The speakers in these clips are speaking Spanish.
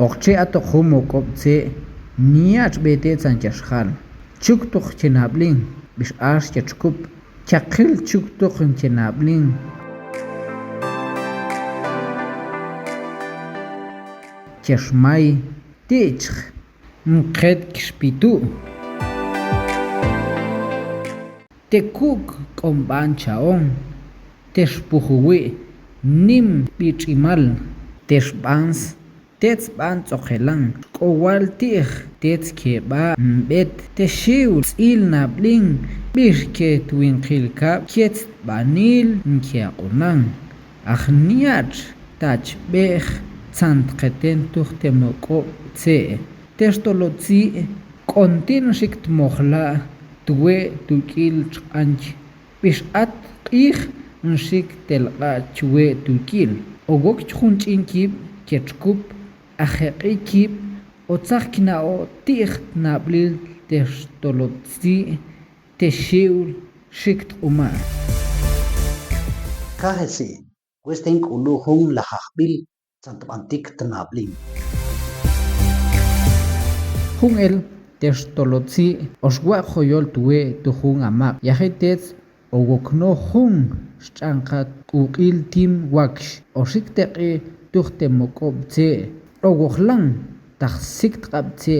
oqche ato khumo koptse niach bete tsanchashkhal chuktuk chenabling bish ash chachkup chaqil chuktuk chenabling chashmay tich mqet kishpitu tekuk komban chaon teshpuhuwi nim bichimal teshbans tetsban tsoqelan qowal tih tetskeba bet teshiw il nabling bishke twinqilka ket banil nkiaqunan akhniach tachbeh tsantqeten tuhtemoko tse testolotsi kontin shikt mohla tuwe tukil ch'anch bishat qih nshik telqa chwe tukil ogok chunchinkib ketchup ajeqikib otzaknao tih nablil testolotsi teshiul shikt uma kahesi westen uluhung lahaqbil santabantik tnabling Hungel testolotsi oswa khoyol tuwe tuhung amak yahetets ogokno hung chanqat uqil tim waksh osikteqi tuhtemokobtse ogokhlan taxsikt qabtse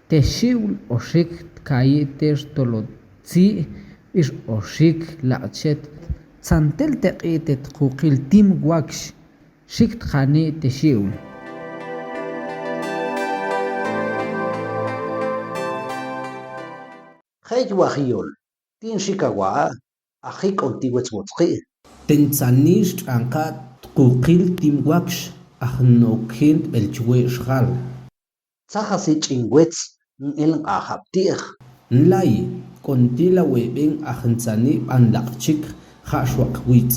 teshiul osik kai testolotsi is osik lachet santel teqitet uqil tim waksh shikt khani teshiul Khej wahiyol tin shikawa ahik ontiwets wotqi Tensanish ankat qukil timwaksh ahnokhin elchwe shgal tsahasi chingwets el ahaptih nlai kontila weben ahntsani anlaqchik khashwaqwit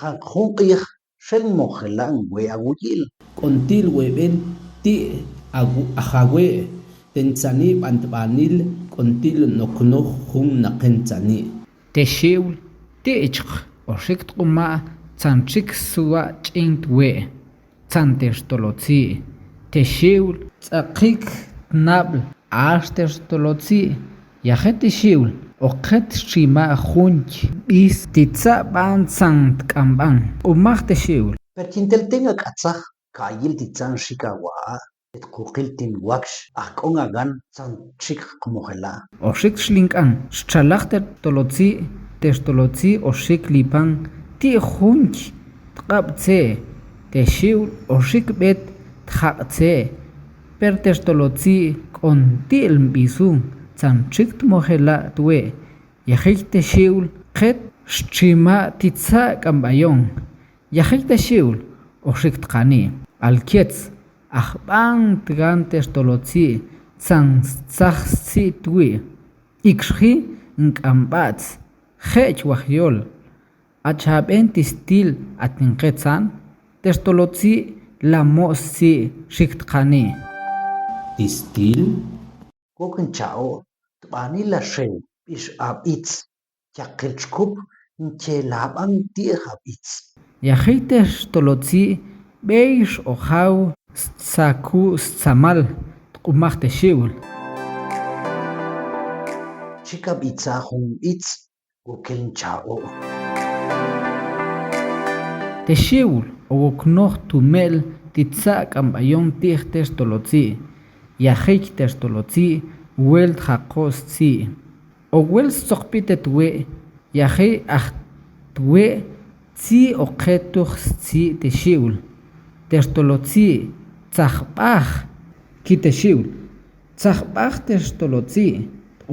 kan khunqih shen mohelan we aguyil kontil weben ti agu ahawe tensani bantbanil kontil nokno hun naqentsani teshiul tich oshikt quma tsanchik suwa ch'intwe tsantestolotsi teshiul tsaqik nabl ashtestolotsi yaheteshiul oqet shima junch bis titsa ban sant kamban umahteshiul perkintel tenga katsah kayil titsan shikawa et qukil tin waksh ahkongagan san chik mohela oshik shlinkan chalakter tolotsi testolotsi oshik lipan ti junch tqabtse teshiul oshik bet tqaqtse per testolotsi kontil bisu tsanchik mohela tuwe yahik teshiul qet shchima titsa kambayon yahik teshiul oshik tqani alkietz ahban tgan testolotsi tsansachsi tuwe ikshhi nkambats khech wahyol achaben tistil atinqetsan testolotsi lamosi shiktqani tistil kokin chao tbani la she bish abits chaqilchkup nche laban tih abits yahik testolotsi beish ojaw saku samal tqumaj teshiul chikab itza hum its kokin chao teshiul ogoknoj tumel titsa kambayon tih testolotsi yahik testolotsi wel tjaqostsi owel soqpitetwe yahi ahtwe tsi oqetuj tsi teshiul testolotsi tsaqb'aj kiteshiul tsaqb'aj testolotsi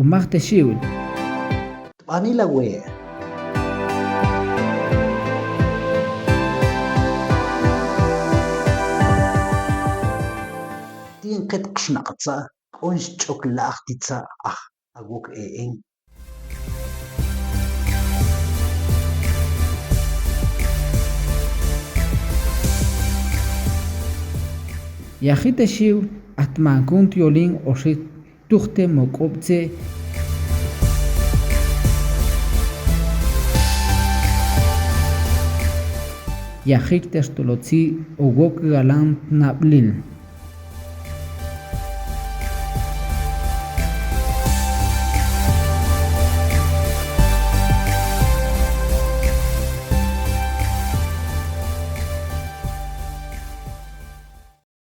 umaj teshiul tbani la we tin qet qshnaqtsa qonch choklaq titsa aguk en yahik teshiul atmankun tiolin oshik tuhte mokobtse yahik testolotsi ogok galant nablil